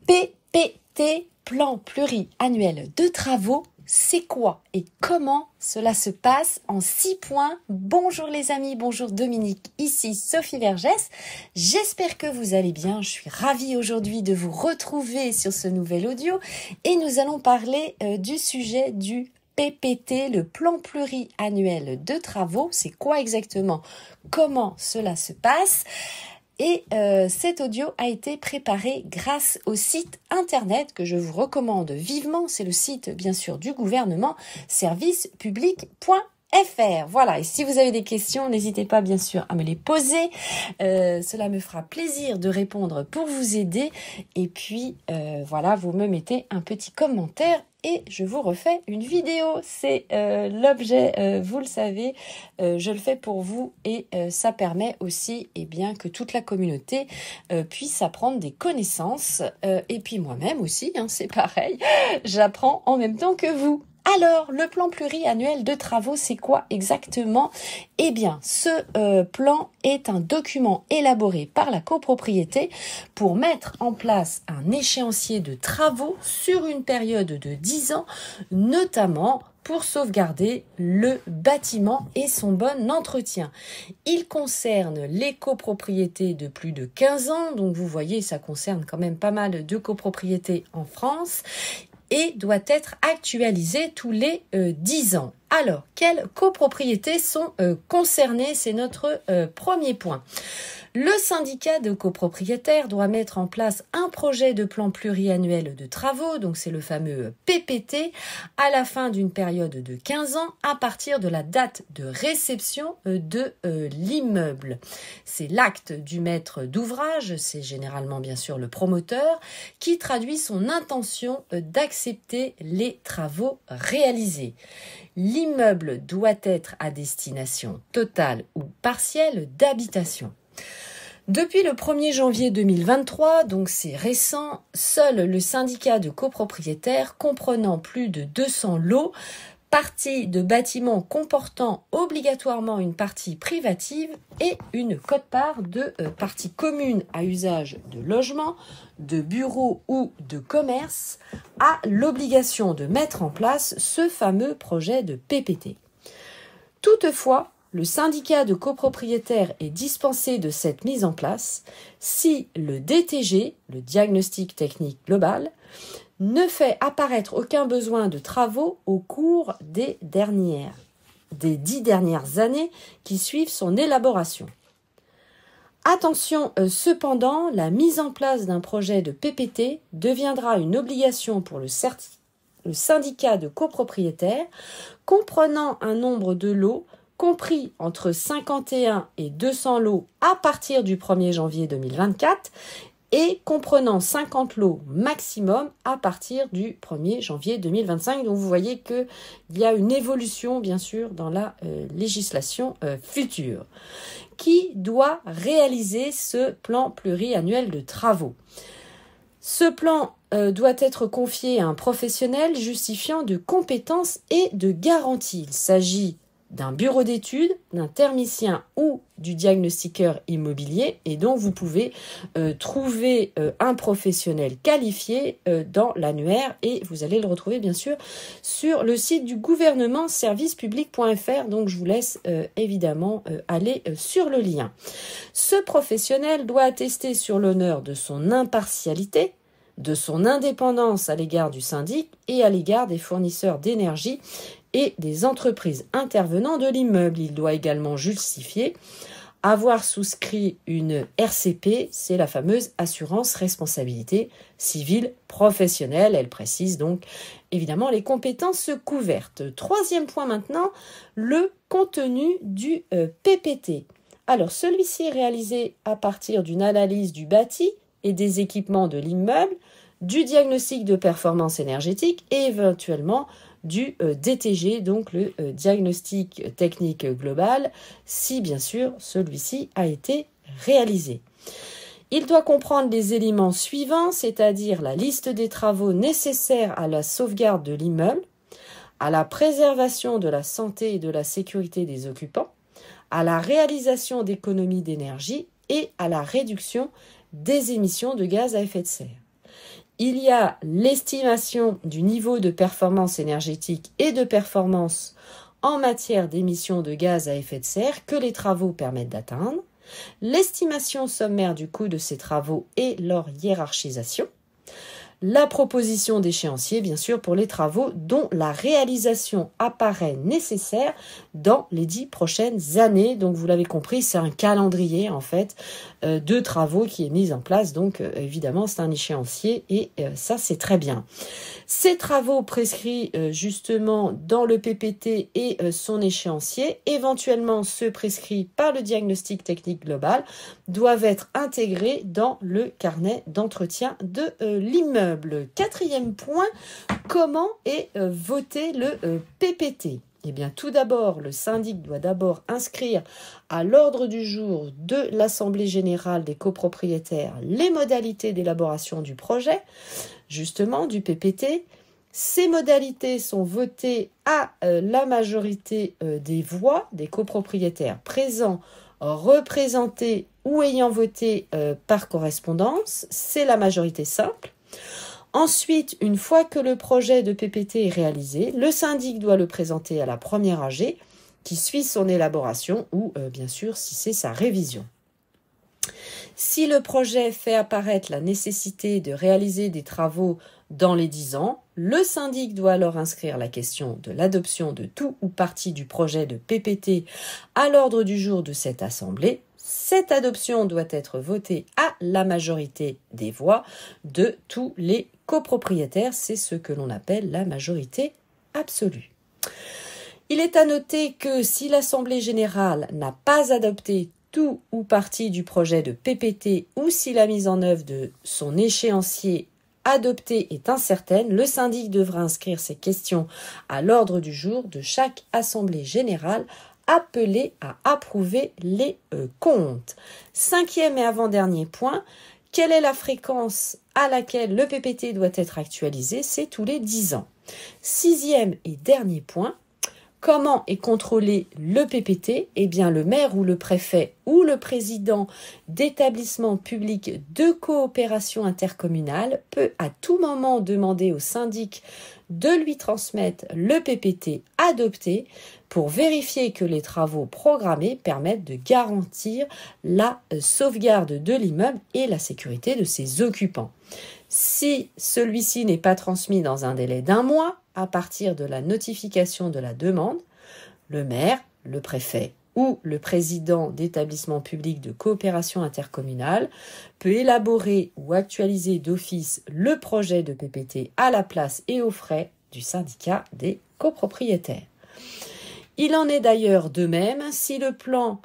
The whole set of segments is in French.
PPT, plan pluriannuel de travaux, c'est quoi et comment cela se passe en 6 points? Bonjour les amis, bonjour Dominique, ici Sophie Vergès. J'espère que vous allez bien. Je suis ravie aujourd'hui de vous retrouver sur ce nouvel audio et nous allons parler du sujet du PPT, le plan pluriannuel de travaux. C'est quoi exactement? Comment cela se passe? Et cet audio a été préparé grâce au site internet que je vous recommande vivement. C'est le site, bien sûr, du gouvernement, servicepublic.fr. Voilà, et si vous avez des questions, n'hésitez pas, bien sûr, à me les poser. Cela me fera plaisir de répondre pour vous aider. Et puis, voilà, vous me mettez un petit commentaire et je vous refais une vidéo. C'est l'objet, vous le savez, je le fais pour vous et ça permet aussi que toute la communauté puisse apprendre des connaissances. Et puis moi-même aussi, c'est pareil, j'apprends en même temps que vous. Alors, le plan pluriannuel de travaux, c'est quoi exactement? Eh bien, ce plan est un document élaboré par la copropriété pour mettre en place un échéancier de travaux sur une période de 10 ans, notamment pour sauvegarder le bâtiment et son bon entretien. Il concerne les copropriétés de plus de 15 ans, donc vous voyez, ça concerne quand même pas mal de copropriétés en France, et doit être actualisé tous les 10 ans. Alors, quelles copropriétés sont concernées? C'est notre premier point. Le syndicat de copropriétaires doit mettre en place un projet de plan pluriannuel de travaux, donc c'est le fameux PPT, à la fin d'une période de 15 ans à partir de la date de réception de l'immeuble. C'est l'acte du maître d'ouvrage, c'est généralement bien sûr le promoteur, qui traduit son intention d'accepter les travaux réalisés. L'immeuble doit être à destination totale ou partielle d'habitation. Depuis le 1er janvier 2023, donc c'est récent, seul le syndicat de copropriétaires comprenant plus de 200 lots, parties de bâtiments comportant obligatoirement une partie privative et une quote-part de parties communes à usage de logement, de bureaux ou de commerce, a l'obligation de mettre en place ce fameux projet de PPT. Toutefois, le syndicat de copropriétaires est dispensé de cette mise en place si le DTG, le diagnostic technique global, ne fait apparaître aucun besoin de travaux au cours des 10 dernières années qui suivent son élaboration. Attention, cependant, la mise en place d'un projet de PPT deviendra une obligation pour le syndicat de copropriétaires comprenant un nombre de lots compris entre 51 et 200 lots à partir du 1er janvier 2024 et comprenant 50 lots maximum à partir du 1er janvier 2025. Donc vous voyez qu'il y a une évolution bien sûr dans la législation future. Qui doit réaliser ce plan pluriannuel de travaux? Ce plan doit être confié à un professionnel justifiant de compétences et de garanties. Il s'agit d'un bureau d'études, d'un thermicien ou du diagnostiqueur immobilier et donc vous pouvez trouver un professionnel qualifié dans l'annuaire et vous allez le retrouver bien sûr sur le site du gouvernement servicepublic.fr, donc je vous laisse évidemment aller sur le lien. Ce professionnel doit attester sur l'honneur de son impartialité, de son indépendance à l'égard du syndic et à l'égard des fournisseurs d'énergie et des entreprises intervenant de l'immeuble. Il doit également justifier avoir souscrit une RCP, c'est la fameuse assurance responsabilité civile professionnelle. Elle précise donc évidemment les compétences couvertes. Troisième point maintenant, le contenu du PPT. Alors celui-ci est réalisé à partir d'une analyse du bâti et des équipements de l'immeuble, du diagnostic de performance énergétique et éventuellement du DTG, donc le diagnostic technique global, si bien sûr celui-ci a été réalisé. Il doit comprendre les éléments suivants, c'est-à-dire la liste des travaux nécessaires à la sauvegarde de l'immeuble, à la préservation de la santé et de la sécurité des occupants, à la réalisation d'économies d'énergie et à la réduction des émissions de gaz à effet de serre. Il y a l'estimation du niveau de performance énergétique et de performance en matière d'émissions de gaz à effet de serre que les travaux permettent d'atteindre, l'estimation sommaire du coût de ces travaux et leur hiérarchisation, la proposition d'échéancier, bien sûr, pour les travaux dont la réalisation apparaît nécessaire dans les 10 prochaines années. Donc, vous l'avez compris, c'est un calendrier, en fait, de travaux qui est mis en place. Donc, évidemment, c'est un échéancier et ça, c'est très bien. Ces travaux prescrits, justement, dans le PPT et son échéancier, éventuellement ceux prescrits par le diagnostic technique global, doivent être intégrés dans le carnet d'entretien de l'immeuble. 4e point, comment est voté le PPT ? Eh bien, tout d'abord, le syndic doit d'abord inscrire à l'ordre du jour de l'Assemblée générale des copropriétaires les modalités d'élaboration du projet, justement, du PPT. Ces modalités sont votées à la majorité des voix des copropriétaires présents, représentés ou ayant voté par correspondance. C'est la majorité simple. Ensuite, une fois que le projet de PPT est réalisé, le syndic doit le présenter à la première AG qui suit son élaboration ou, bien sûr, si c'est sa révision. Si le projet fait apparaître la nécessité de réaliser des travaux dans les 10 ans, le syndic doit alors inscrire la question de l'adoption de tout ou partie du projet de PPT à l'ordre du jour de cette assemblée. Cette adoption doit être votée à la majorité des voix de tous les copropriétaires. C'est ce que l'on appelle la majorité absolue. Il est à noter que si l'Assemblée générale n'a pas adopté tout ou partie du projet de PPT ou si la mise en œuvre de son échéancier adopté est incertaine, le syndic devra inscrire ces questions à l'ordre du jour de chaque Assemblée générale appelée à approuver les comptes. 5e et avant-dernier point, quelle est la fréquence à laquelle le PPT doit être actualisé? C'est tous les 10 ans. 6e et dernier point, comment est contrôlé le PPT? Eh bien, le maire ou le préfet ou le président d'établissement public de coopération intercommunale peut à tout moment demander au syndic de lui transmettre le PPT adopté pour vérifier que les travaux programmés permettent de garantir la sauvegarde de l'immeuble et la sécurité de ses occupants. Si celui-ci n'est pas transmis dans un délai d'1 mois à partir de la notification de la demande, le maire, le préfet ou le président d'établissement public de coopération intercommunale peut élaborer ou actualiser d'office le projet de PPT à la place et aux frais du syndicat des copropriétaires. Il en est d'ailleurs de même si le plan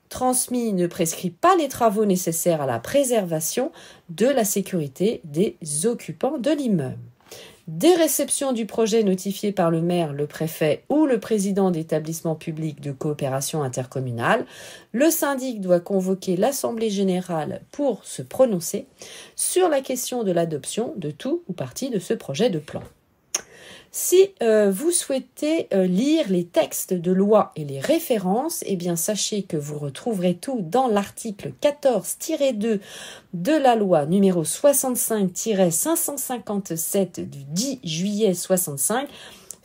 transmis ne prescrit pas les travaux nécessaires à la préservation de la sécurité des occupants de l'immeuble. Dès réception du projet notifié par le maire, le préfet ou le président d'établissement public de coopération intercommunale, le syndic doit convoquer l'Assemblée générale pour se prononcer sur la question de l'adoption de tout ou partie de ce projet de plan. Si vous souhaitez lire les textes de loi et les références, eh bien sachez que vous retrouverez tout dans l'article 14-2 de la loi numéro 65-557 du 10 juillet 65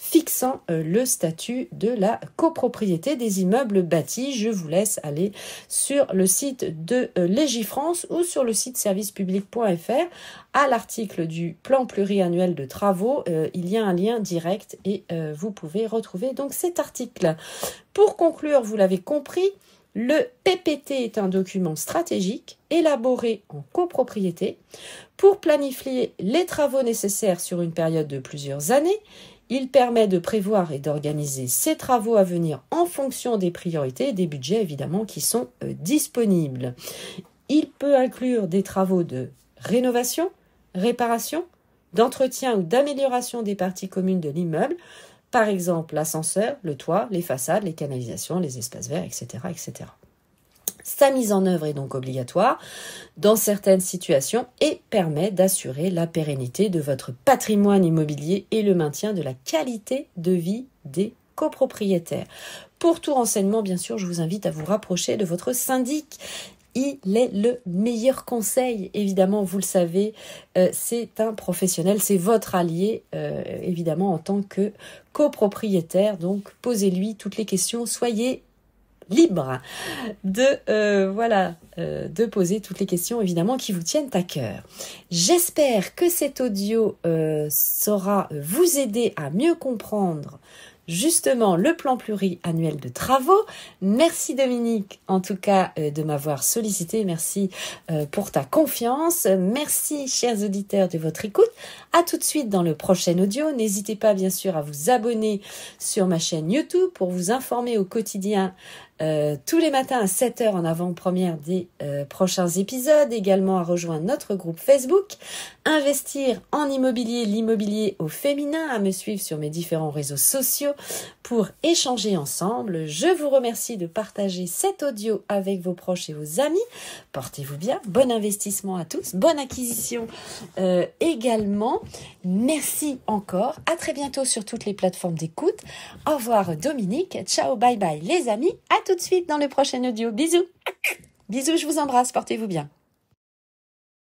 fixant le statut de la copropriété des immeubles bâtis. Je vous laisse aller sur le site de Légifrance ou sur le site servicepublic.fr. À l'article du plan pluriannuel de travaux, il y a un lien direct et vous pouvez retrouver donc cet article. Pour conclure, vous l'avez compris, le PPT est un document stratégique élaboré en copropriété pour planifier les travaux nécessaires sur une période de plusieurs années. Il permet de prévoir et d'organiser ces travaux à venir en fonction des priorités et des budgets évidemment qui sont disponibles. Il peut inclure des travaux de rénovation, réparation, d'entretien ou d'amélioration des parties communes de l'immeuble, par exemple l'ascenseur, le toit, les façades, les canalisations, les espaces verts, etc., etc. Sa mise en œuvre est donc obligatoire dans certaines situations et permet d'assurer la pérennité de votre patrimoine immobilier et le maintien de la qualité de vie des copropriétaires. Pour tout renseignement, bien sûr, je vous invite à vous rapprocher de votre syndic il est le meilleur conseil. Évidemment, vous le savez, c'est un professionnel, c'est votre allié, évidemment, en tant que copropriétaire. Donc, posez-lui toutes les questions, soyez libre de poser toutes les questions évidemment qui vous tiennent à cœur. J'espère que cet audio saura vous aider à mieux comprendre justement le plan pluriannuel de travaux. Merci Dominique en tout cas de m'avoir sollicité, merci pour ta confiance, merci chers auditeurs de votre écoute. À tout de suite dans le prochain audio. N'hésitez pas bien sûr à vous abonner sur ma chaîne YouTube pour vous informer au quotidien tous les matins à 7h en avant-première des prochains épisodes, également à rejoindre notre groupe Facebook, investir en immobilier, l'immobilier au féminin, à me suivre sur mes différents réseaux sociaux pour échanger ensemble. Je vous remercie de partager cet audio avec vos proches et vos amis. Portez-vous bien, bon investissement à tous, bonne acquisition également. Merci encore, à très bientôt sur toutes les plateformes d'écoute. Au revoir Dominique, ciao, bye bye les amis, à tout de suite dans le prochain audio. Bisous, bisous, je vous embrasse, portez-vous bien.